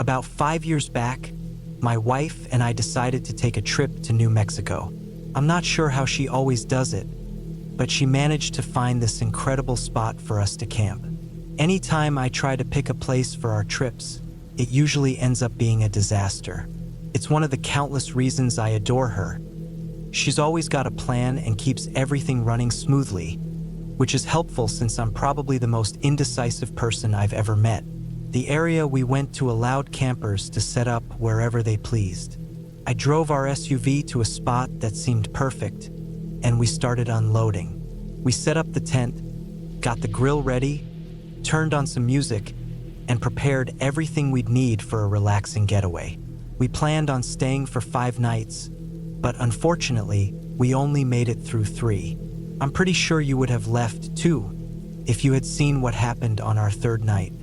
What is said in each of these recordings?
About 5 years back, my wife and I decided to take a trip to New Mexico. I'm not sure how she always does it, but she managed to find this incredible spot for us to camp. Anytime I try to pick a place for our trips, it usually ends up being a disaster. It's one of the countless reasons I adore her. She's always got a plan and keeps everything running smoothly, which is helpful since I'm probably the most indecisive person I've ever met. The area we went to allowed campers to set up wherever they pleased. I drove our SUV to a spot that seemed perfect, and we started unloading. We set up the tent, got the grill ready, turned on some music, and prepared everything we'd need for a relaxing getaway. We planned on staying for 5 nights, but unfortunately, we only made it through 3. I'm pretty sure you would have left too, if you had seen what happened on our 3rd night.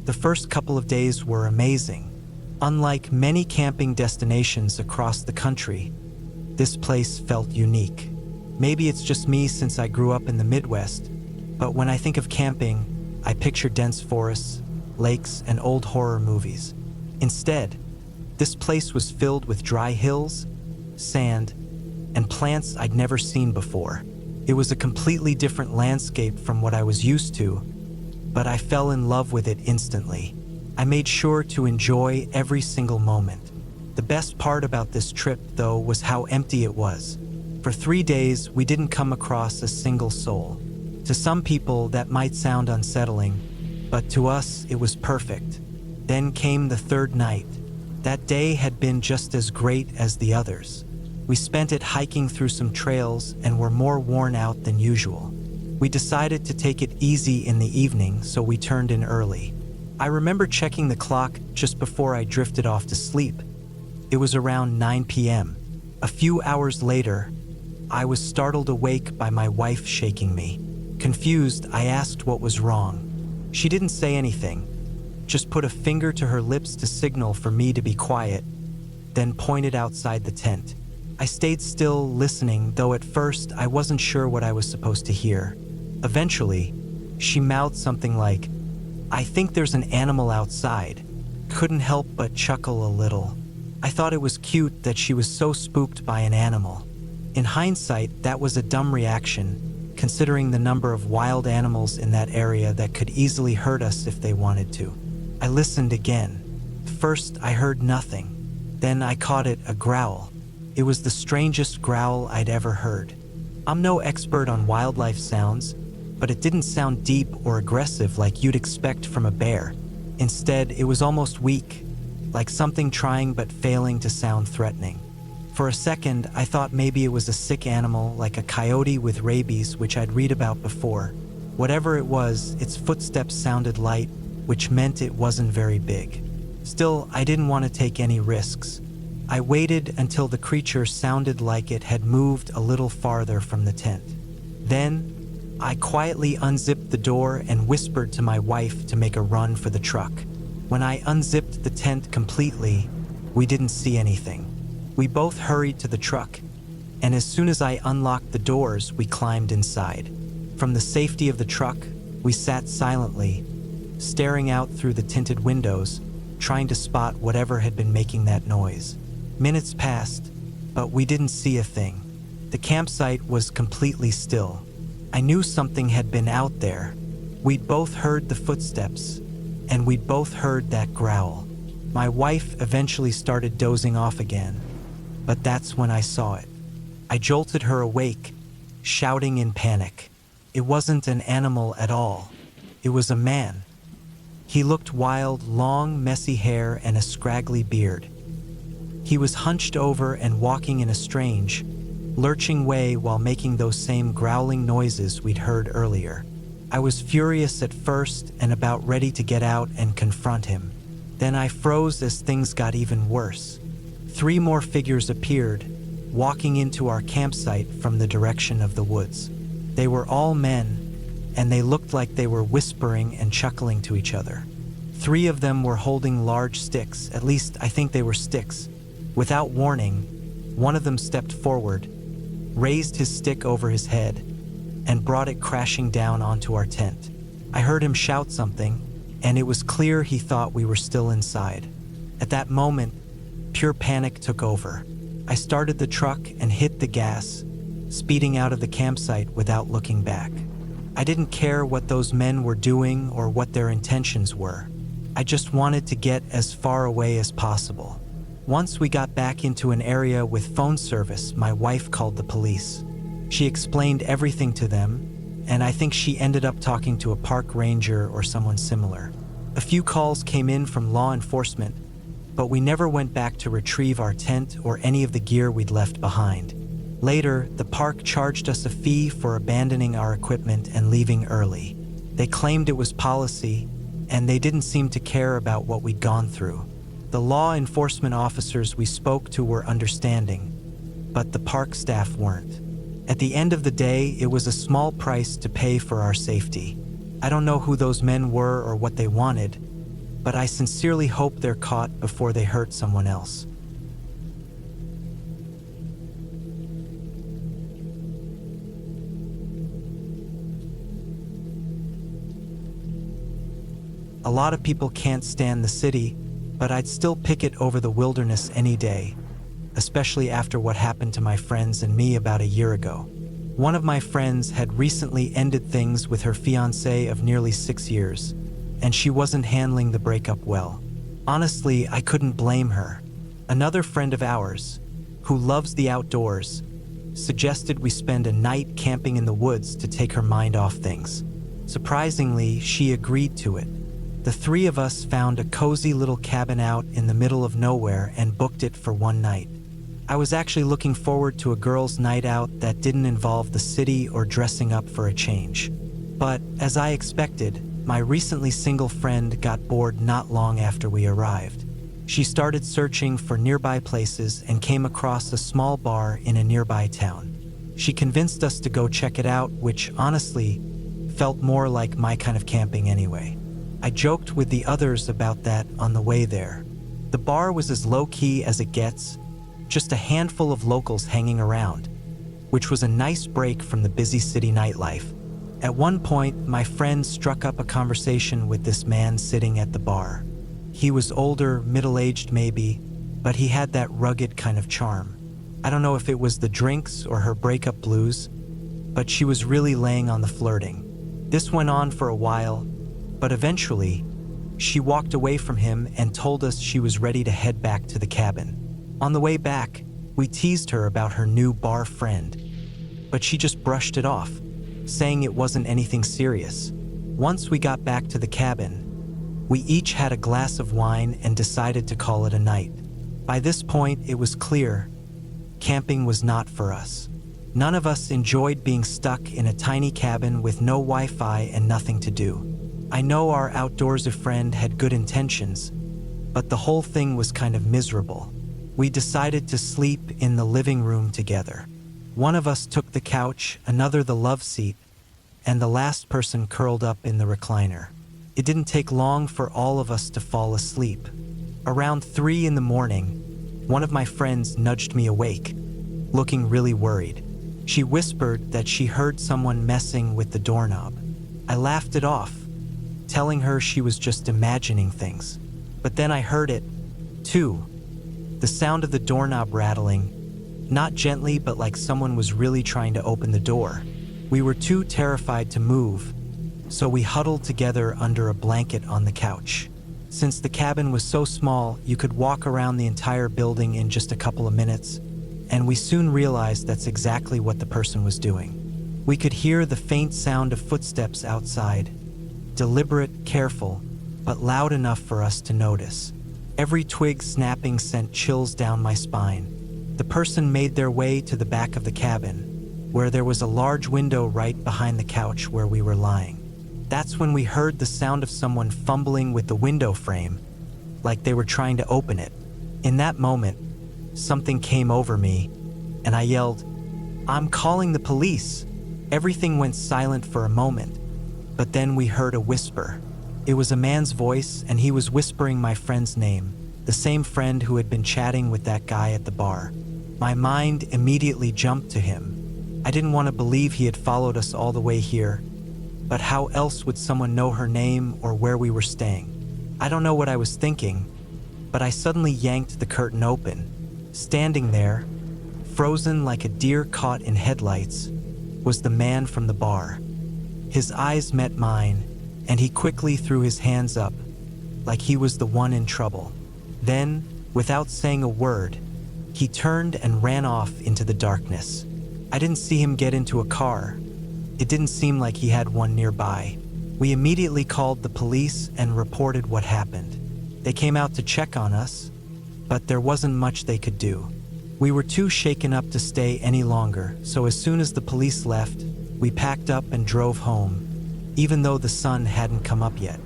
The first couple of days were amazing. Unlike many camping destinations across the country, this place felt unique. Maybe it's just me since I grew up in the Midwest, but when I think of camping, I picture dense forests, lakes, and old horror movies. Instead, this place was filled with dry hills, sand, and plants I'd never seen before. It was a completely different landscape from what I was used to, but I fell in love with it instantly. I made sure to enjoy every single moment. The best part about this trip, though, was how empty it was. For 3 days, we didn't come across a single soul. To some people, that might sound unsettling, but to us, it was perfect. Then came the 3rd night. That day had been just as great as the others. We spent it hiking through some trails and were more worn out than usual. We decided to take it easy in the evening, so we turned in early. I remember checking the clock just before I drifted off to sleep. It was around 9 p.m. A few hours later, I was startled awake by my wife shaking me. Confused, I asked what was wrong. She didn't say anything, just put a finger to her lips to signal for me to be quiet, then pointed outside the tent. I stayed still, listening, though at first I wasn't sure what I was supposed to hear. Eventually, she mouthed something like, "I think there's an animal outside." Couldn't help but chuckle a little. I thought it was cute that she was so spooked by an animal. In hindsight, that was a dumb reaction, considering the number of wild animals in that area that could easily hurt us if they wanted to. I listened again. First, I heard nothing. Then I caught it, a growl. It was the strangest growl I'd ever heard. I'm no expert on wildlife sounds, but it didn't sound deep or aggressive like you'd expect from a bear. Instead, it was almost weak, like something trying but failing to sound threatening. For a second, I thought maybe it was a sick animal, like a coyote with rabies, which I'd read about before. Whatever it was, its footsteps sounded light, which meant it wasn't very big. Still, I didn't want to take any risks. I waited until the creature sounded like it had moved a little farther from the tent. Then, I quietly unzipped the door and whispered to my wife to make a run for the truck. When I unzipped the tent completely, we didn't see anything. We both hurried to the truck, and as soon as I unlocked the doors, we climbed inside. From the safety of the truck, we sat silently, staring out through the tinted windows, trying to spot whatever had been making that noise. Minutes passed, but we didn't see a thing. The campsite was completely still. I knew something had been out there. We'd both heard the footsteps, and we'd both heard that growl. My wife eventually started dozing off again, but that's when I saw it. I jolted her awake, shouting in panic. It wasn't an animal at all. It was a man. He looked wild, long, messy hair and a scraggly beard. He was hunched over and walking in a strange, lurching way while making those same growling noises we'd heard earlier. I was furious at first and about ready to get out and confront him. Then I froze as things got even worse. 3 more figures appeared, walking into our campsite from the direction of the woods. They were all men, and they looked like they were whispering and chuckling to each other. 3 of them were holding large sticks, at least I think they were sticks. Without warning, one of them stepped forward, raised his stick over his head, and brought it crashing down onto our tent. I heard him shout something, and it was clear he thought we were still inside. At that moment, pure panic took over. I started the truck and hit the gas, speeding out of the campsite without looking back. I didn't care what those men were doing or what their intentions were. I just wanted to get as far away as possible. Once we got back into an area with phone service, my wife called the police. She explained everything to them, and I think she ended up talking to a park ranger or someone similar. A few calls came in from law enforcement, but we never went back to retrieve our tent or any of the gear we'd left behind. Later, the park charged us a fee for abandoning our equipment and leaving early. They claimed it was policy, and they didn't seem to care about what we'd gone through. The law enforcement officers we spoke to were understanding, but the park staff weren't. At the end of the day, it was a small price to pay for our safety. I don't know who those men were or what they wanted, but I sincerely hope they're caught before they hurt someone else. A lot of people can't stand the city, but I'd still pick it over the wilderness any day, especially after what happened to my friends and me about a year ago. One of my friends had recently ended things with her fiancé of nearly 6 years, and she wasn't handling the breakup well. Honestly, I couldn't blame her. Another friend of ours, who loves the outdoors, suggested we spend a night camping in the woods to take her mind off things. Surprisingly, she agreed to it. The three of us found a cozy little cabin out in the middle of nowhere and booked it for one night. I was actually looking forward to a girls' night out that didn't involve the city or dressing up for a change. But, as I expected, my recently single friend got bored not long after we arrived. She started searching for nearby places and came across a small bar in a nearby town. She convinced us to go check it out, which honestly felt more like my kind of camping anyway. I joked with the others about that on the way there. The bar was as low-key as it gets, just a handful of locals hanging around, which was a nice break from the busy city nightlife. At one point, my friend struck up a conversation with this man sitting at the bar. He was older, middle-aged maybe, but he had that rugged kind of charm. I don't know if it was the drinks or her breakup blues, but she was really laying on the flirting. This went on for a while, but eventually, she walked away from him and told us she was ready to head back to the cabin. On the way back, we teased her about her new bar friend, but she just brushed it off, saying it wasn't anything serious. Once we got back to the cabin, we each had a glass of wine and decided to call it a night. By this point, it was clear camping was not for us. None of us enjoyed being stuck in a tiny cabin with no Wi-Fi and nothing to do. I know our outdoorsy friend had good intentions, but the whole thing was kind of miserable. We decided to sleep in the living room together. One of us took the couch, another the love seat, and the last person curled up in the recliner. It didn't take long for all of us to fall asleep. Around 3 in the morning, one of my friends nudged me awake, looking really worried. She whispered that she heard someone messing with the doorknob. I laughed it off, telling her she was just imagining things. But then I heard it, too. The sound of the doorknob rattling, not gently but like someone was really trying to open the door. We were too terrified to move, so we huddled together under a blanket on the couch. Since the cabin was so small, you could walk around the entire building in just a couple of minutes, and we soon realized that's exactly what the person was doing. We could hear the faint sound of footsteps outside, deliberate, careful, but loud enough for us to notice. Every twig snapping sent chills down my spine. The person made their way to the back of the cabin, where there was a large window right behind the couch where we were lying. That's when we heard the sound of someone fumbling with the window frame, like they were trying to open it. In that moment, something came over me, and I yelled, "I'm calling the police!" Everything went silent for a moment, but then we heard a whisper. It was a man's voice, and he was whispering my friend's name, the same friend who had been chatting with that guy at the bar. My mind immediately jumped to him. I didn't want to believe he had followed us all the way here, but how else would someone know her name or where we were staying? I don't know what I was thinking, but I suddenly yanked the curtain open. Standing there, frozen like a deer caught in headlights, was the man from the bar. His eyes met mine, and he quickly threw his hands up, like he was the one in trouble. Then, without saying a word, he turned and ran off into the darkness. I didn't see him get into a car. It didn't seem like he had one nearby. We immediately called the police and reported what happened. They came out to check on us, but there wasn't much they could do. We were too shaken up to stay any longer, so as soon as the police left, we packed up and drove home, even though the sun hadn't come up yet.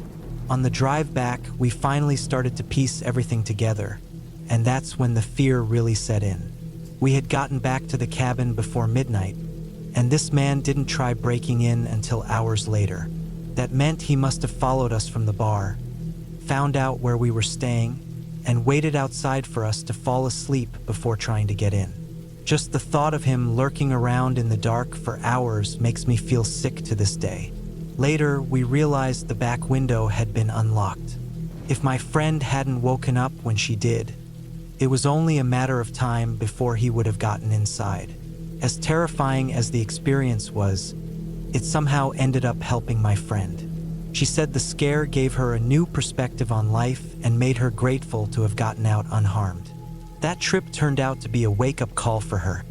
On the drive back, we finally started to piece everything together, and that's when the fear really set in. We had gotten back to the cabin before midnight, and this man didn't try breaking in until hours later. That meant he must have followed us from the bar, found out where we were staying, and waited outside for us to fall asleep before trying to get in. Just the thought of him lurking around in the dark for hours makes me feel sick to this day. Later, we realized the back window had been unlocked. If my friend hadn't woken up when she did, it was only a matter of time before he would have gotten inside. As terrifying as the experience was, it somehow ended up helping my friend. She said the scare gave her a new perspective on life and made her grateful to have gotten out unharmed. That trip turned out to be a wake-up call for her,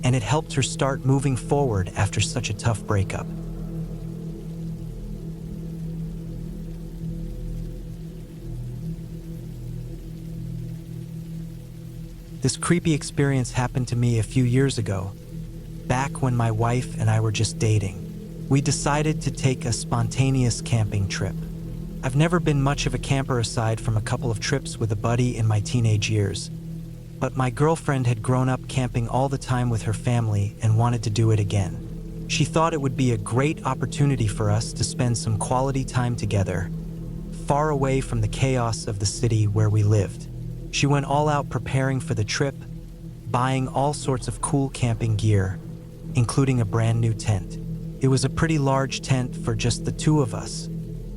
and it helped her start moving forward after such a tough breakup. This creepy experience happened to me a few years ago, back when my wife and I were just dating. We decided to take a spontaneous camping trip. I've never been much of a camper aside from a couple of trips with a buddy in my teenage years, but my girlfriend had grown up camping all the time with her family and wanted to do it again. She thought it would be a great opportunity for us to spend some quality time together, far away from the chaos of the city where we lived. She went all out preparing for the trip, buying all sorts of cool camping gear, including a brand new tent. It was a pretty large tent for just the two of us,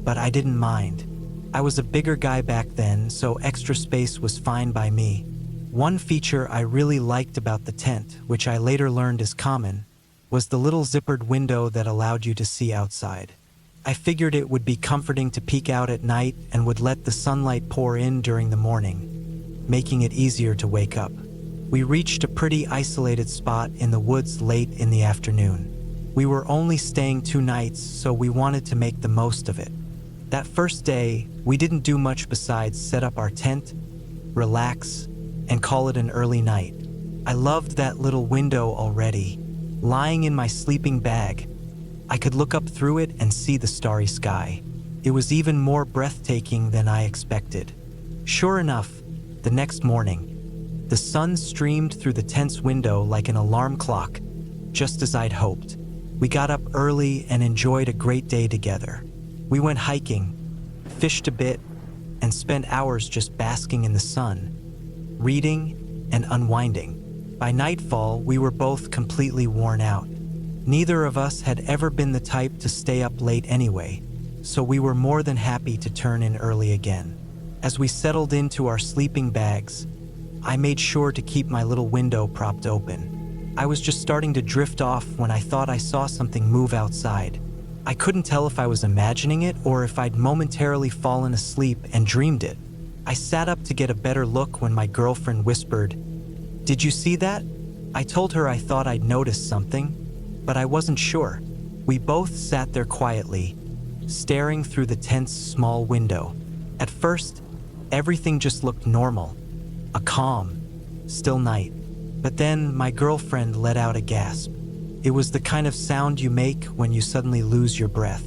but I didn't mind. I was a bigger guy back then, so extra space was fine by me. One feature I really liked about the tent, which I later learned is common, was the little zippered window that allowed you to see outside. I figured it would be comforting to peek out at night and would let the sunlight pour in during the morning, making it easier to wake up. We reached a pretty isolated spot in the woods late in the afternoon. We were only staying 2 nights, so we wanted to make the most of it. That first day, we didn't do much besides set up our tent, relax, and call it an early night. I loved that little window already. Lying in my sleeping bag, I could look up through it and see the starry sky. It was even more breathtaking than I expected. Sure enough, the next morning, the sun streamed through the tent's window like an alarm clock, just as I'd hoped. We got up early and enjoyed a great day together. We went hiking, fished a bit, and spent hours just basking in the sun, reading and unwinding. By nightfall, we were both completely worn out. Neither of us had ever been the type to stay up late anyway, so we were more than happy to turn in early again. As we settled into our sleeping bags, I made sure to keep my little window propped open. I was just starting to drift off when I thought I saw something move outside. I couldn't tell if I was imagining it or if I'd momentarily fallen asleep and dreamed it. I sat up to get a better look when my girlfriend whispered, "Did you see that?" I told her I thought I'd noticed something, but I wasn't sure. We both sat there quietly, staring through the tent's small window. At first, everything just looked normal, a calm, still night. But then my girlfriend let out a gasp. It was the kind of sound you make when you suddenly lose your breath.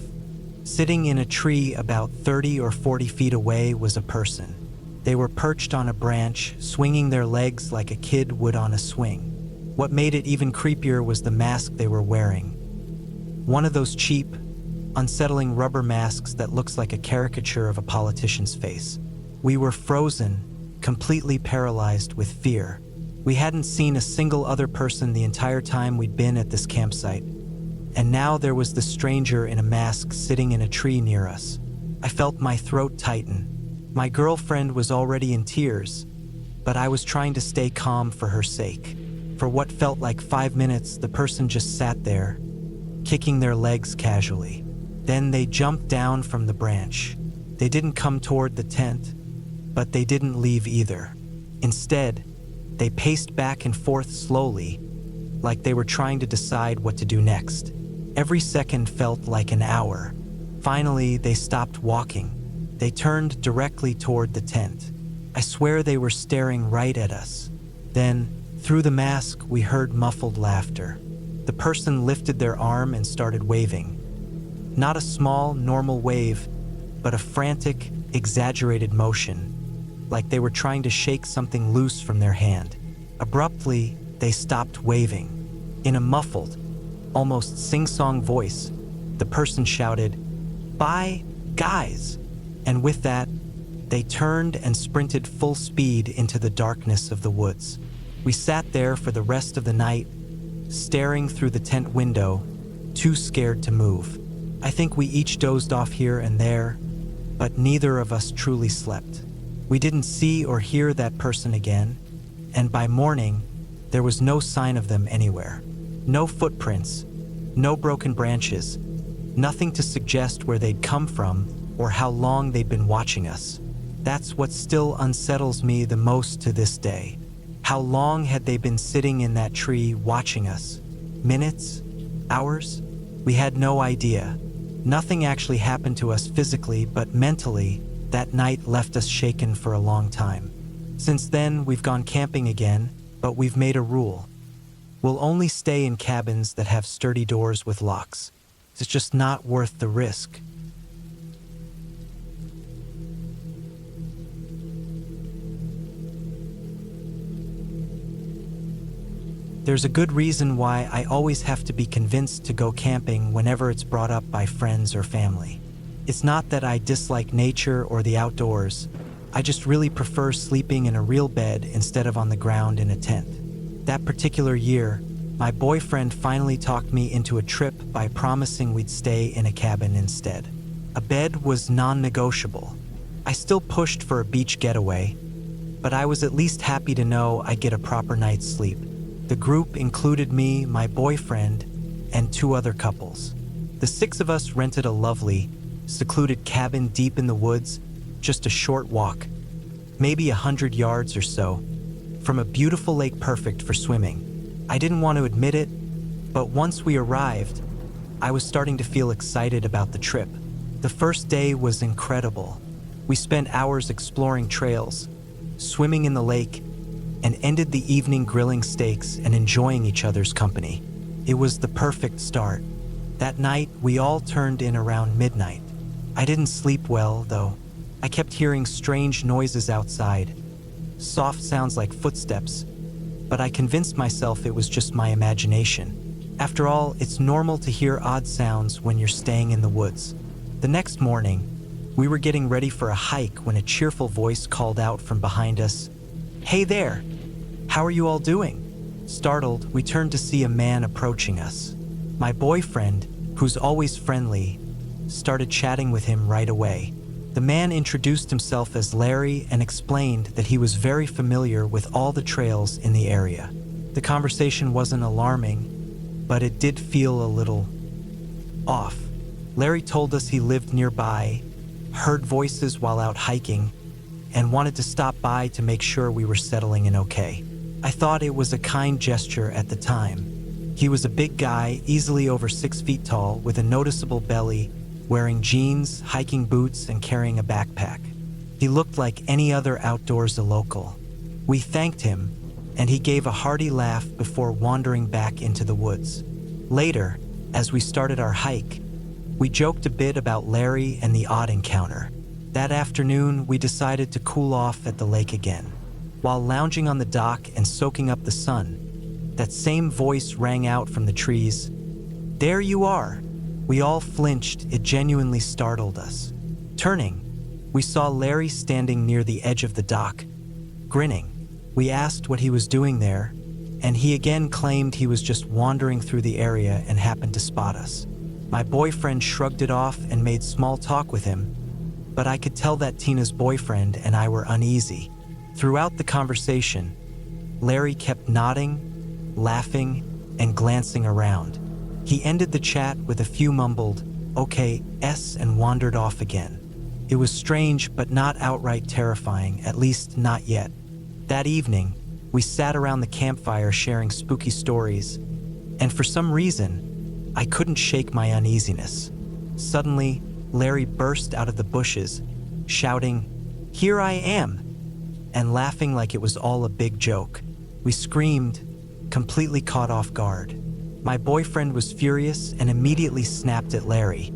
Sitting in a tree about 30 or 40 feet away was a person. They were perched on a branch, swinging their legs like a kid would on a swing. What made it even creepier was the mask they were wearing. One of those cheap, unsettling rubber masks that looks like a caricature of a politician's face. We were frozen, completely paralyzed with fear. We hadn't seen a single other person the entire time we'd been at this campsite, and now there was the stranger in a mask sitting in a tree near us. I felt my throat tighten, My girlfriend was already in tears, but I was trying to stay calm for her sake. For what felt like 5 minutes, the person just sat there, kicking their legs casually. Then they jumped down from the branch. They didn't come toward the tent, but they didn't leave either. Instead, they paced back and forth slowly, like they were trying to decide what to do next. Every second felt like an hour. Finally, they stopped walking. They turned directly toward the tent. I swear they were staring right at us. Then, through the mask, we heard muffled laughter. The person lifted their arm and started waving. Not a small, normal wave, but a frantic, exaggerated motion, like they were trying to shake something loose from their hand. Abruptly, they stopped waving. In a muffled, almost sing-song voice, the person shouted, "Bye, guys!" And with that, they turned and sprinted full speed into the darkness of the woods. We sat there for the rest of the night, staring through the tent window, too scared to move. I think we each dozed off here and there, but neither of us truly slept. We didn't see or hear that person again, and by morning, there was no sign of them anywhere. No footprints, no broken branches, nothing to suggest where they'd come from or how long they'd been watching us. That's what still unsettles me the most to this day. How long had they been sitting in that tree watching us? Minutes? Hours? We had no idea. Nothing actually happened to us physically, but mentally, that night left us shaken for a long time. Since then, we've gone camping again, but we've made a rule. We'll only stay in cabins that have sturdy doors with locks. It's just not worth the risk. There's a good reason why I always have to be convinced to go camping whenever it's brought up by friends or family. It's not that I dislike nature or the outdoors. I just really prefer sleeping in a real bed instead of on the ground in a tent. That particular year, my boyfriend finally talked me into a trip by promising we'd stay in a cabin instead. A bed was non-negotiable. I still pushed for a beach getaway, but I was at least happy to know I'd get a proper night's sleep. The group included me, my boyfriend, and 2 other couples. The 6 of us rented a lovely, secluded cabin deep in the woods, just a short walk, maybe 100 yards or so, from a beautiful lake perfect for swimming. I didn't want to admit it, but once we arrived, I was starting to feel excited about the trip. The first day was incredible. We spent hours exploring trails, swimming in the lake, and ended the evening grilling steaks and enjoying each other's company. It was the perfect start. That night, we all turned in around midnight. I didn't sleep well, though. I kept hearing strange noises outside, soft sounds like footsteps, but I convinced myself it was just my imagination. After all, it's normal to hear odd sounds when you're staying in the woods. The next morning, we were getting ready for a hike when a cheerful voice called out from behind us, "Hey there! How are you all doing?" Startled, we turned to see a man approaching us. My boyfriend, who's always friendly, started chatting with him right away. The man introduced himself as Larry and explained that he was very familiar with all the trails in the area. The conversation wasn't alarming, but it did feel a little off. Larry told us he lived nearby, heard voices while out hiking, and wanted to stop by to make sure we were settling in okay. I thought it was a kind gesture at the time. He was a big guy, easily over 6 feet tall, with a noticeable belly, wearing jeans, hiking boots, and carrying a backpack. He looked like any other outdoorsy local. We thanked him, and he gave a hearty laugh before wandering back into the woods. Later, as we started our hike, we joked a bit about Larry and the odd encounter. That afternoon, we decided to cool off at the lake again. While lounging on the dock and soaking up the sun, that same voice rang out from the trees, "There you are!" We all flinched. It genuinely startled us. Turning, we saw Larry standing near the edge of the dock, grinning. We asked what he was doing there, and he again claimed he was just wandering through the area and happened to spot us. My boyfriend shrugged it off and made small talk with him, but I could tell that Tina's boyfriend and I were uneasy. Throughout the conversation, Larry kept nodding, laughing, and glancing around. He ended the chat with a few mumbled, "Okay, S," and wandered off again. It was strange, but not outright terrifying, at least not yet. That evening, we sat around the campfire sharing spooky stories, and for some reason, I couldn't shake my uneasiness. Suddenly, Larry burst out of the bushes, shouting, "Here I am!" and laughing like it was all a big joke. We screamed, completely caught off guard. My boyfriend was furious and immediately snapped at Larry,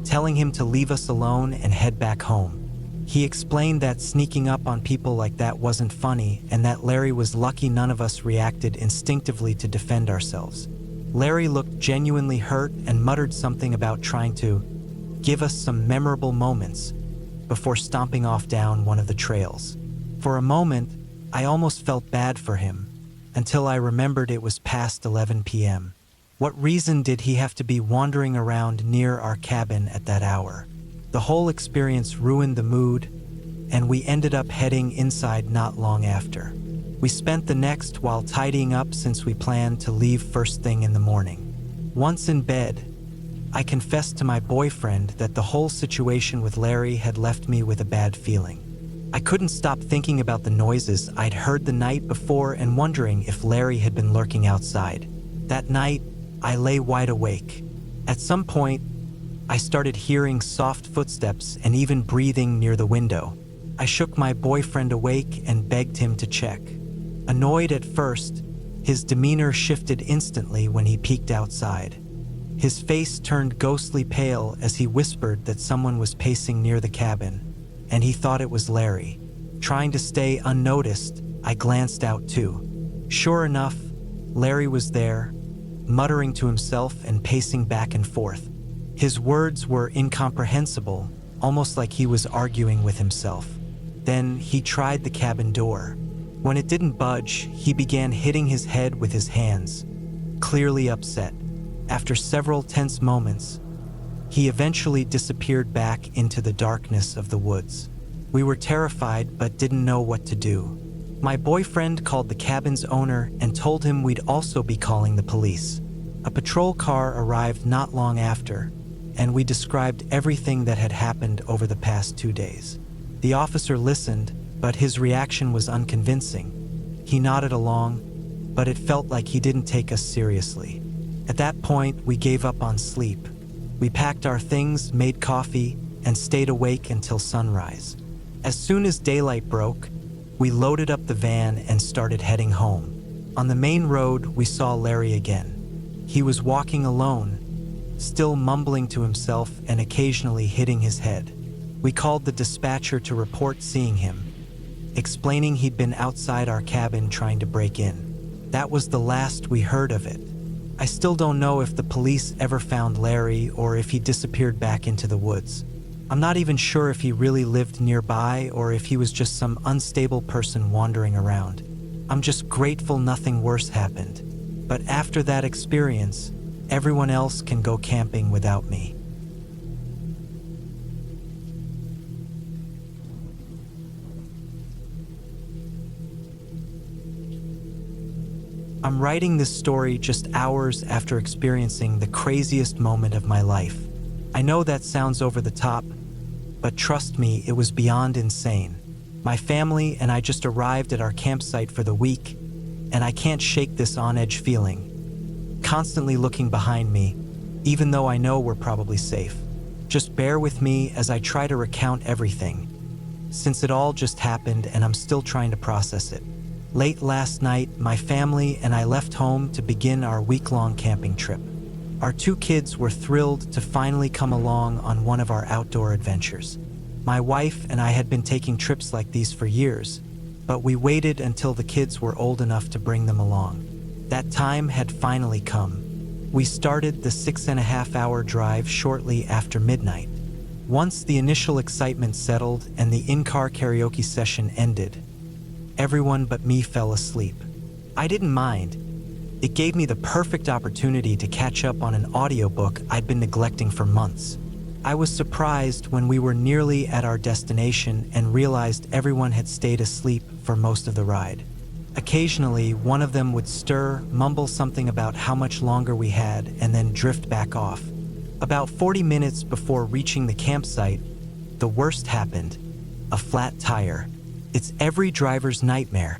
telling him to leave us alone and head back home. He explained that sneaking up on people like that wasn't funny and that Larry was lucky none of us reacted instinctively to defend ourselves. Larry looked genuinely hurt and muttered something about trying to give us some memorable moments before stomping off down one of the trails. For a moment, I almost felt bad for him, until I remembered it was past 11 p.m. What reason did he have to be wandering around near our cabin at that hour? The whole experience ruined the mood, and we ended up heading inside not long after. We spent the next while tidying up since we planned to leave first thing in the morning. Once in bed, I confessed to my boyfriend that the whole situation with Larry had left me with a bad feeling. I couldn't stop thinking about the noises I'd heard the night before and wondering if Larry had been lurking outside. That night, I lay wide awake. At some point, I started hearing soft footsteps and even breathing near the window. I shook my boyfriend awake and begged him to check. Annoyed at first, his demeanor shifted instantly when he peeked outside. His face turned ghostly pale as he whispered that someone was pacing near the cabin, and he thought it was Larry. Trying to stay unnoticed, I glanced out too. Sure enough, Larry was there, muttering to himself and pacing back and forth. His words were incomprehensible, almost like he was arguing with himself. Then he tried the cabin door. When it didn't budge, he began hitting his head with his hands, clearly upset. After several tense moments, he eventually disappeared back into the darkness of the woods. We were terrified but didn't know what to do. My boyfriend called the cabin's owner and told him we'd also be calling the police. A patrol car arrived not long after, and we described everything that had happened over the past 2 days. The officer listened, but his reaction was unconvincing. He nodded along, but it felt like he didn't take us seriously. At that point, we gave up on sleep. We packed our things, made coffee, and stayed awake until sunrise. As soon as daylight broke, we loaded up the van and started heading home. On the main road, we saw Larry again. He was walking alone, still mumbling to himself and occasionally hitting his head. We called the dispatcher to report seeing him, explaining he'd been outside our cabin trying to break in. That was the last we heard of it. I still don't know if the police ever found Larry or if he disappeared back into the woods. I'm not even sure if he really lived nearby or if he was just some unstable person wandering around. I'm just grateful nothing worse happened. But after that experience, everyone else can go camping without me. I'm writing this story just hours after experiencing the craziest moment of my life. I know that sounds over the top, but trust me, it was beyond insane. My family and I just arrived at our campsite for the week, and I can't shake this on-edge feeling, constantly looking behind me, even though I know we're probably safe. Just bear with me as I try to recount everything, since it all just happened and I'm still trying to process it. Late last night, my family and I left home to begin our week-long camping trip. Our 2 kids were thrilled to finally come along on one of our outdoor adventures. My wife and I had been taking trips like these for years, but we waited until the kids were old enough to bring them along. That time had finally come. We started the 6.5-hour drive shortly after midnight. Once the initial excitement settled and the in-car karaoke session ended, everyone but me fell asleep. I didn't mind. It gave me the perfect opportunity to catch up on an audiobook I'd been neglecting for months. I was surprised when we were nearly at our destination and realized everyone had stayed asleep for most of the ride. Occasionally, one of them would stir, mumble something about how much longer we had, and then drift back off. About 40 minutes before reaching the campsite, the worst happened: a flat tire. It's every driver's nightmare,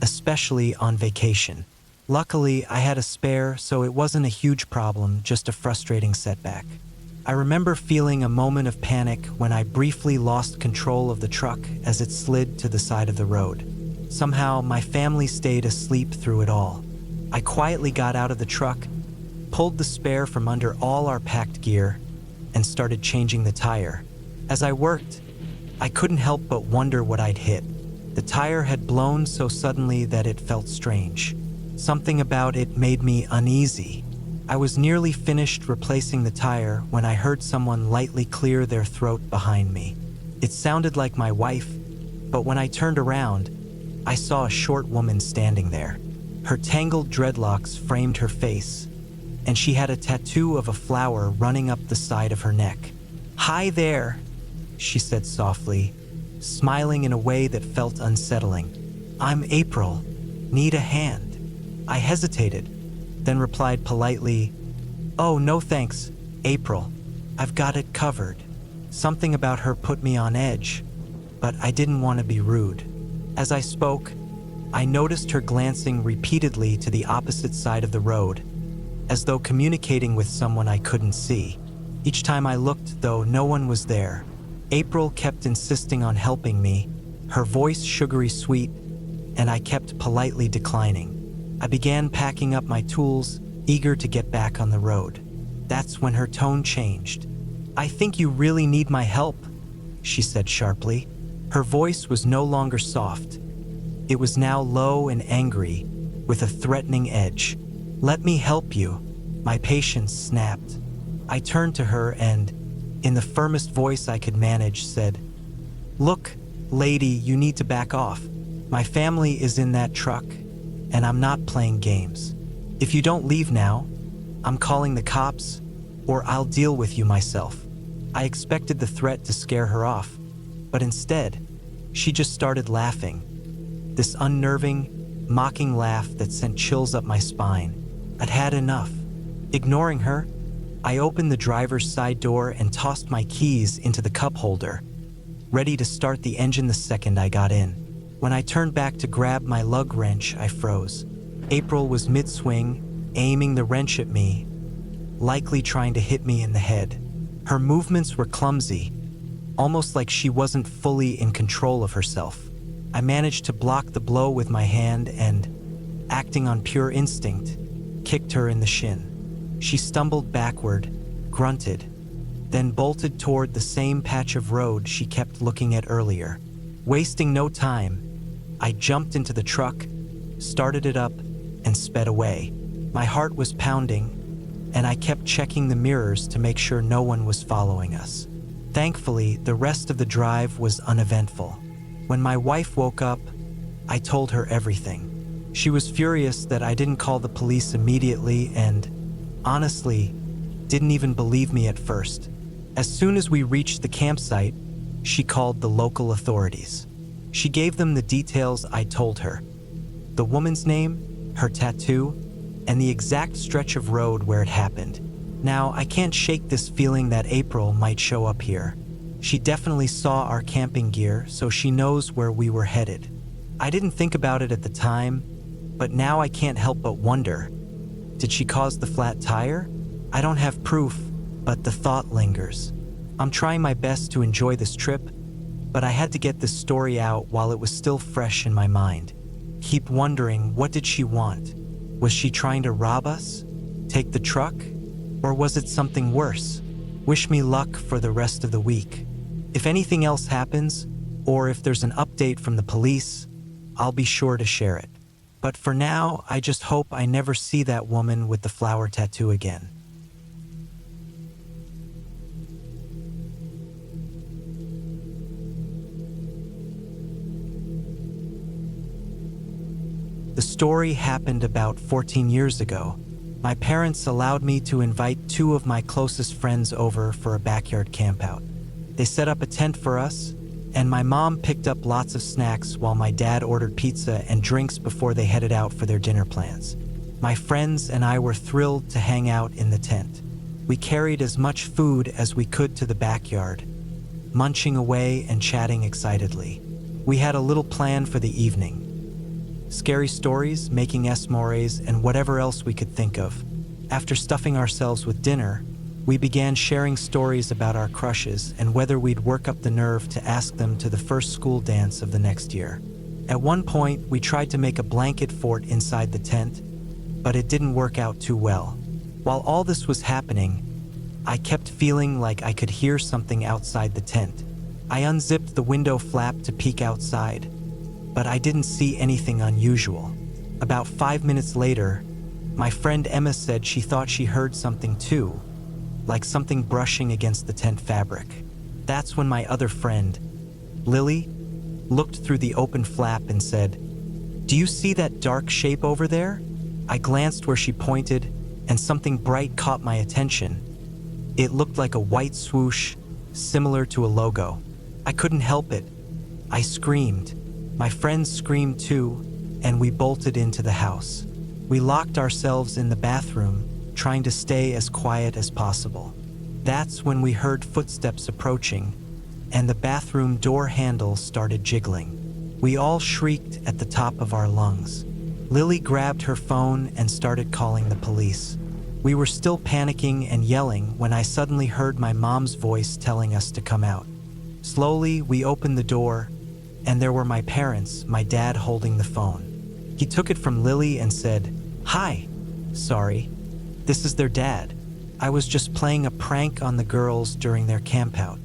especially on vacation. Luckily, I had a spare, so it wasn't a huge problem, just a frustrating setback. I remember feeling a moment of panic when I briefly lost control of the truck as it slid to the side of the road. Somehow, my family stayed asleep through it all. I quietly got out of the truck, pulled the spare from under all our packed gear, and started changing the tire. As I worked, I couldn't help but wonder what I'd hit. The tire had blown so suddenly that it felt strange. Something about it made me uneasy. I was nearly finished replacing the tire when I heard someone lightly clear their throat behind me. It sounded like my wife, but when I turned around, I saw a short woman standing there. Her tangled dreadlocks framed her face, and she had a tattoo of a flower running up the side of her neck. "Hi there," she said softly, smiling in a way that felt unsettling. "I'm April. Need a hand?" I hesitated, then replied politely, "Oh, no thanks, April. I've got it covered." Something about her put me on edge, but I didn't want to be rude. As I spoke, I noticed her glancing repeatedly to the opposite side of the road, as though communicating with someone I couldn't see. Each time I looked, though, no one was there. April kept insisting on helping me, her voice sugary sweet, and I kept politely declining. I began packing up my tools, eager to get back on the road. That's when her tone changed. "I think you really need my help," she said sharply. Her voice was no longer soft. It was now low and angry, with a threatening edge. "Let me help you." My patience snapped. I turned to her and, in the firmest voice I could manage, said, "Look, lady, you need to back off. My family is in that truck, and I'm not playing games. If you don't leave now, I'm calling the cops, or I'll deal with you myself." I expected the threat to scare her off, but instead, she just started laughing. This unnerving, mocking laugh that sent chills up my spine. I'd had enough. Ignoring her, I opened the driver's side door and tossed my keys into the cup holder, ready to start the engine the second I got in. When I turned back to grab my lug wrench, I froze. April was mid-swing, aiming the wrench at me, likely trying to hit me in the head. Her movements were clumsy, almost like she wasn't fully in control of herself. I managed to block the blow with my hand and, acting on pure instinct, kicked her in the shin. She stumbled backward, grunted, then bolted toward the same patch of road she kept looking at earlier. Wasting no time, I jumped into the truck, started it up, and sped away. My heart was pounding, and I kept checking the mirrors to make sure no one was following us. Thankfully, the rest of the drive was uneventful. When my wife woke up, I told her everything. She was furious that I didn't call the police immediately and, honestly, didn't even believe me at first. As soon as we reached the campsite, she called the local authorities. She gave them the details I told her: the woman's name, her tattoo, and the exact stretch of road where it happened. Now, I can't shake this feeling that April might show up here. She definitely saw our camping gear, so she knows where we were headed. I didn't think about it at the time, but now I can't help but wonder, did she cause the flat tire? I don't have proof, but the thought lingers. I'm trying my best to enjoy this trip, but I had to get this story out while it was still fresh in my mind. Keep wondering, what did she want? Was she trying to rob us? Take the truck? Or was it something worse? Wish me luck for the rest of the week. If anything else happens, or if there's an update from the police, I'll be sure to share it. But for now, I just hope I never see that woman with the flower tattoo again. The story happened about 14 years ago. My parents allowed me to invite two of my closest friends over for a backyard campout. They set up a tent for us, and my mom picked up lots of snacks while my dad ordered pizza and drinks before they headed out for their dinner plans. My friends and I were thrilled to hang out in the tent. We carried as much food as we could to the backyard, munching away and chatting excitedly. We had a little plan for the evening. Scary stories, making s'mores, and whatever else we could think of. After stuffing ourselves with dinner, we began sharing stories about our crushes and whether we'd work up the nerve to ask them to the first school dance of the next year. At one point, we tried to make a blanket fort inside the tent, but it didn't work out too well. While all this was happening, I kept feeling like I could hear something outside the tent. I unzipped the window flap to peek outside, but I didn't see anything unusual. About 5 minutes later, my friend Emma said she thought she heard something too, like something brushing against the tent fabric. That's when my other friend, Lily, looked through the open flap and said, "Do you see that dark shape over there?" I glanced where she pointed, and something bright caught my attention. It looked like a white swoosh, similar to a logo. I couldn't help it. I screamed. My friends screamed too, and we bolted into the house. We locked ourselves in the bathroom, trying to stay as quiet as possible. That's when we heard footsteps approaching, and the bathroom door handle started jiggling. We all shrieked at the top of our lungs. Lily grabbed her phone and started calling the police. We were still panicking and yelling when I suddenly heard my mom's voice telling us to come out. Slowly, we opened the door, and there were my parents, my dad holding the phone. He took it from Lily and said, "Hi, sorry. This is their dad. I was just playing a prank on the girls during their campout.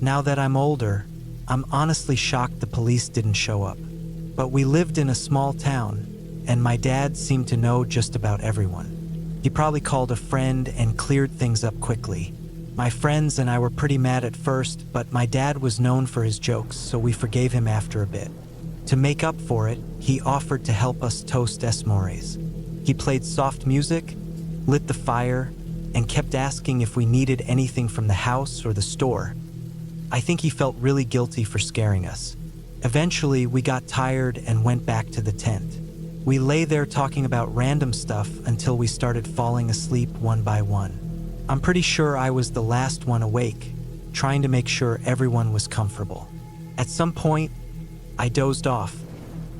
Now that I'm older, I'm honestly shocked the police didn't show up. But we lived in a small town, and my dad seemed to know just about everyone. He probably called a friend and cleared things up quickly. My friends and I were pretty mad at first, but my dad was known for his jokes, so we forgave him after a bit. To make up for it, he offered to help us toast s'mores. He played soft music, lit the fire, and kept asking if we needed anything from the house or the store. I think he felt really guilty for scaring us. Eventually, we got tired and went back to the tent. We lay there talking about random stuff until we started falling asleep one by one. I'm pretty sure I was the last one awake, trying to make sure everyone was comfortable. At some point, I dozed off,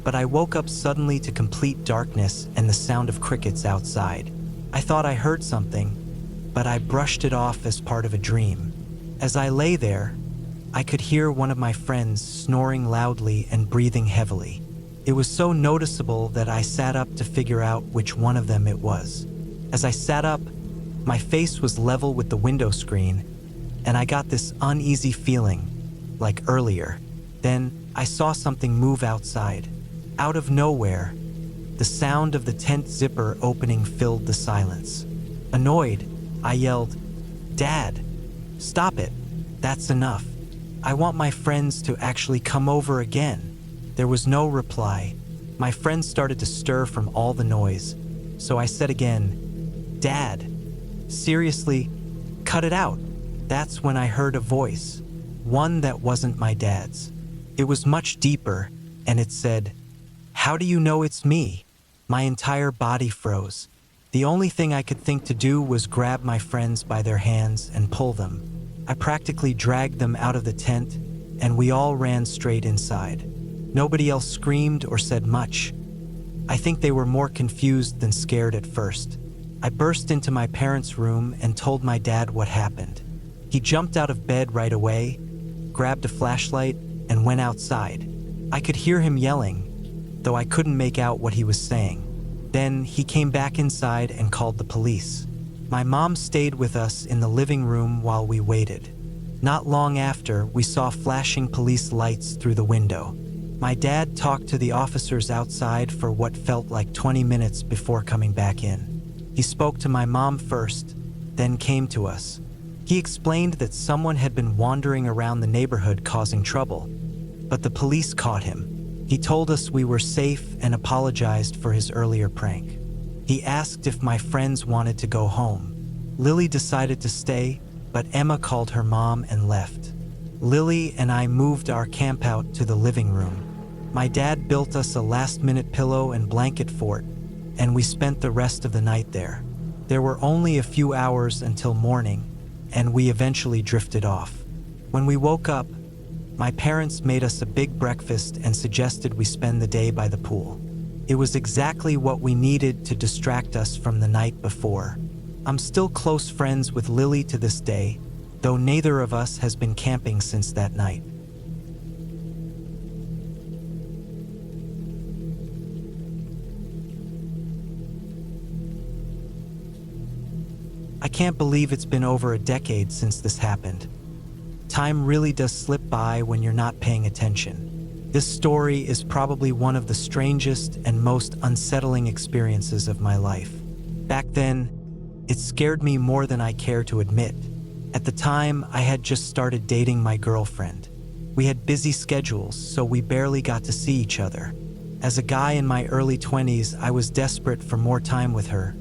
but I woke up suddenly to complete darkness and the sound of crickets outside. I thought I heard something, but I brushed it off as part of a dream. As I lay there, I could hear one of my friends snoring loudly and breathing heavily. It was so noticeable that I sat up to figure out which one of them it was. As I sat up, my face was level with the window screen, and I got this uneasy feeling, like earlier. Then I saw something move outside. Out of nowhere, the sound of the tent zipper opening filled the silence. Annoyed, I yelled, "Dad, stop it. That's enough. I want my friends to actually come over again." There was no reply. My friends started to stir from all the noise, so I said again, "Dad, seriously, cut it out." That's when I heard a voice, one that wasn't my dad's. It was much deeper, and it said, "How do you know it's me?" My entire body froze. The only thing I could think to do was grab my friends by their hands and pull them. I practically dragged them out of the tent, and we all ran straight inside. Nobody else screamed or said much. I think they were more confused than scared at first. I burst into my parents' room and told my dad what happened. He jumped out of bed right away, grabbed a flashlight, and went outside. I could hear him yelling, though I couldn't make out what he was saying. Then he came back inside and called the police. My mom stayed with us in the living room while we waited. Not long after, we saw flashing police lights through the window. My dad talked to the officers outside for what felt like 20 minutes before coming back in. He spoke to my mom first, then came to us. He explained that someone had been wandering around the neighborhood causing trouble, but the police caught him. He told us we were safe and apologized for his earlier prank. He asked if my friends wanted to go home. Lily decided to stay, but Emma called her mom and left. Lily and I moved our campout to the living room. My dad built us a last-minute pillow and blanket fort, and we spent the rest of the night there. There were only a few hours until morning, and we eventually drifted off. When we woke up, my parents made us a big breakfast and suggested we spend the day by the pool. It was exactly what we needed to distract us from the night before. I'm still close friends with Lily to this day, though neither of us has been camping since that night. I can't believe it's been over a decade since this happened. Time really does slip by when you're not paying attention. This story is probably one of the strangest and most unsettling experiences of my life. Back then, it scared me more than I care to admit. At the time, I had just started dating my girlfriend. We had busy schedules, so we barely got to see each other. As a guy in my early 20s, I was desperate for more time with her.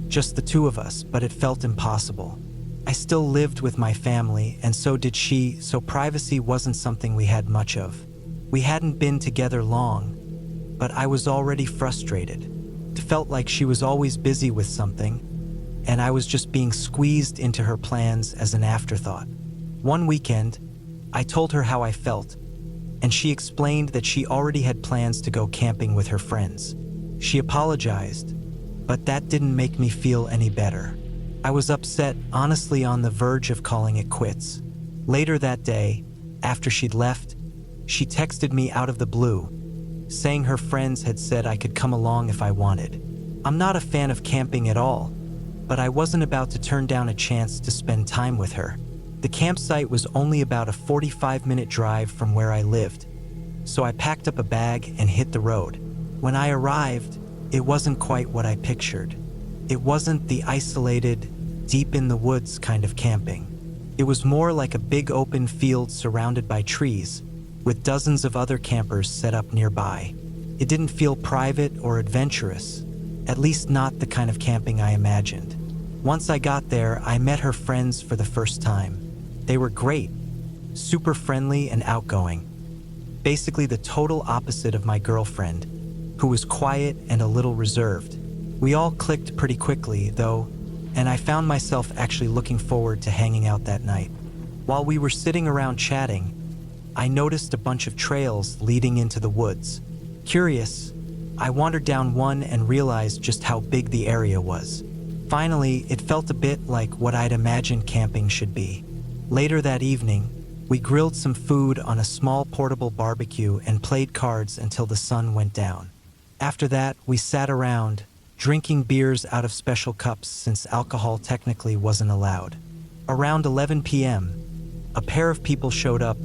Just the two of us, but it felt impossible. I still lived with my family, and so did she, so privacy wasn't something we had much of. We hadn't been together long, but I was already frustrated. It felt like she was always busy with something, and I was just being squeezed into her plans as an afterthought. One weekend, I told her how I felt, and she explained that she already had plans to go camping with her friends. She apologized, but that didn't make me feel any better. I was upset, honestly on the verge of calling it quits. Later that day, after she'd left, she texted me out of the blue, saying her friends had said I could come along if I wanted. I'm not a fan of camping at all, but I wasn't about to turn down a chance to spend time with her. The campsite was only about a 45-minute drive from where I lived, so I packed up a bag and hit the road. When I arrived, it wasn't quite what I pictured. It wasn't the isolated, deep in the woods kind of camping. It was more like a big open field surrounded by trees, with dozens of other campers set up nearby. It didn't feel private or adventurous, at least not the kind of camping I imagined. Once I got there, I met her friends for the first time. They were great, super friendly and outgoing. Basically the total opposite of my girlfriend, who was quiet and a little reserved. We all clicked pretty quickly, though, and I found myself actually looking forward to hanging out that night. While we were sitting around chatting, I noticed a bunch of trails leading into the woods. Curious, I wandered down one and realized just how big the area was. Finally, it felt a bit like what I'd imagined camping should be. Later that evening, we grilled some food on a small portable barbecue and played cards until the sun went down. After that, we sat around, drinking beers out of special cups since alcohol technically wasn't allowed. Around 11 p.m., a pair of people showed up,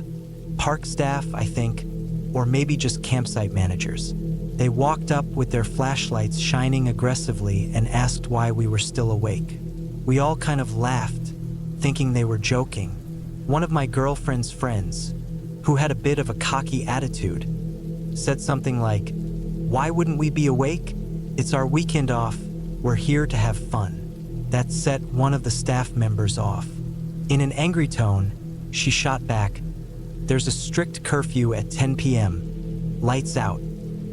park staff, I think, or maybe just campsite managers. They walked up with their flashlights shining aggressively and asked why we were still awake. We all kind of laughed, thinking they were joking. One of my girlfriend's friends, who had a bit of a cocky attitude, said something like, "Why wouldn't we be awake? It's our weekend off. We're here to have fun." That set one of the staff members off. In an angry tone, she shot back, "There's a strict curfew at 10 p.m. Lights out.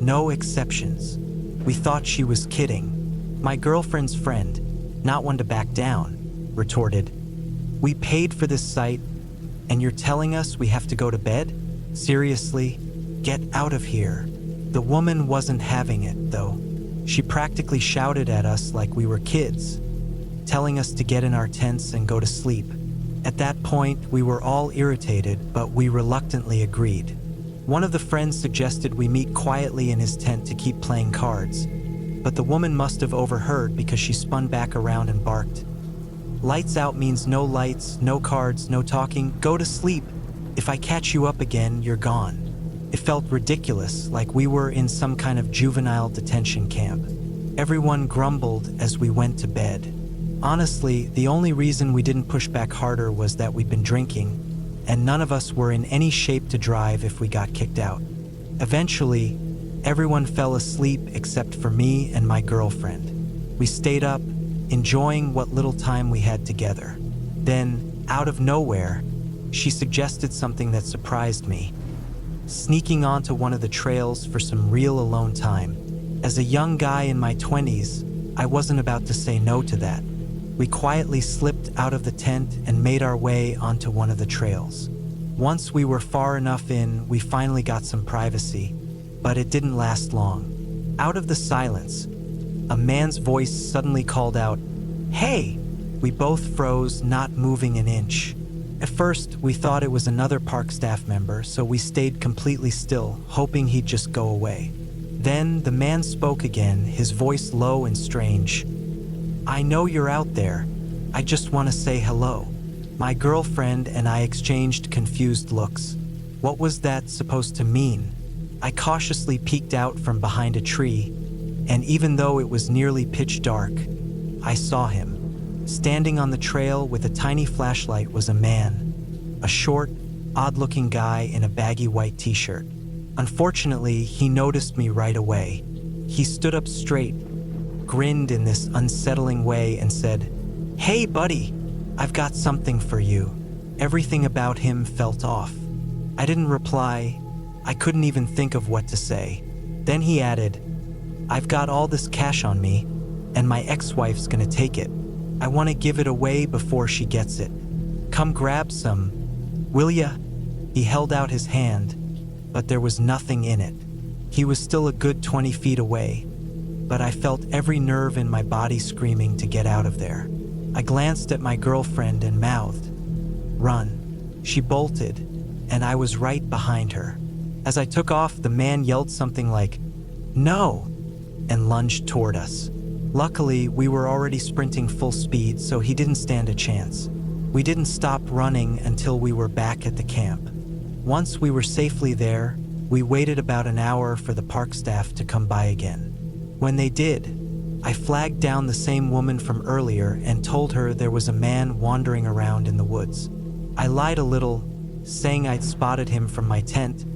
No exceptions." We thought she was kidding. My girlfriend's friend, not one to back down, retorted, "We paid for this site, and you're telling us we have to go to bed? Seriously? Get out of here." The woman wasn't having it, though. She practically shouted at us like we were kids, telling us to get in our tents and go to sleep. At that point, we were all irritated, but we reluctantly agreed. One of the friends suggested we meet quietly in his tent to keep playing cards, but the woman must have overheard because she spun back around and barked, "Lights out means no lights, no cards, no talking. Go to sleep. If I catch you up again, you're gone." It felt ridiculous, like we were in some kind of juvenile detention camp. Everyone grumbled as we went to bed. Honestly, the only reason we didn't push back harder was that we'd been drinking, and none of us were in any shape to drive if we got kicked out. Eventually, everyone fell asleep except for me and my girlfriend. We stayed up, enjoying what little time we had together. Then, out of nowhere, she suggested something that surprised me: sneaking onto one of the trails for some real alone time. As a young guy in my 20s, I wasn't about to say no to that. We quietly slipped out of the tent and made our way onto one of the trails. Once we were far enough in, we finally got some privacy, but it didn't last long. Out of the silence, a man's voice suddenly called out, "Hey!" We both froze, not moving an inch. At first, we thought it was another park staff member, so we stayed completely still, hoping he'd just go away. Then the man spoke again, his voice low and strange. "I know you're out there. I just want to say hello." My girlfriend and I exchanged confused looks. What was that supposed to mean? I cautiously peeked out from behind a tree, and even though it was nearly pitch dark, I saw him. Standing on the trail with a tiny flashlight was a man, a short, odd-looking guy in a baggy white t-shirt. Unfortunately, he noticed me right away. He stood up straight, grinned in this unsettling way, and said, "Hey, buddy, I've got something for you." Everything about him felt off. I didn't reply. I couldn't even think of what to say. Then he added, "I've got all this cash on me, and my ex-wife's gonna take it. I want to give it away before she gets it. Come grab some, will ya?" He held out his hand, but there was nothing in it. He was still a good 20 feet away, but I felt every nerve in my body screaming to get out of there. I glanced at my girlfriend and mouthed, "Run." She bolted, and I was right behind her. As I took off, the man yelled something like, "No," and lunged toward us. Luckily, we were already sprinting full speed, so he didn't stand a chance. We didn't stop running until we were back at the camp. Once we were safely there, we waited about an hour for the park staff to come by again. When they did, I flagged down the same woman from earlier and told her there was a man wandering around in the woods. I lied a little, saying I'd spotted him from my tent,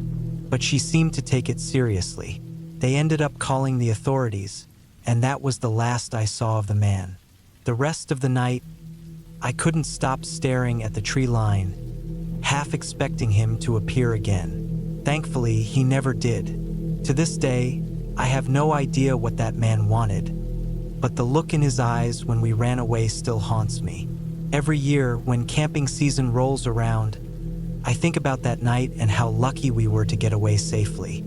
but she seemed to take it seriously. They ended up calling the authorities, and that was the last I saw of the man. The rest of the night, I couldn't stop staring at the tree line, half expecting him to appear again. Thankfully, he never did. To this day, I have no idea what that man wanted, but the look in his eyes when we ran away still haunts me. Every year, when camping season rolls around, I think about that night and how lucky we were to get away safely.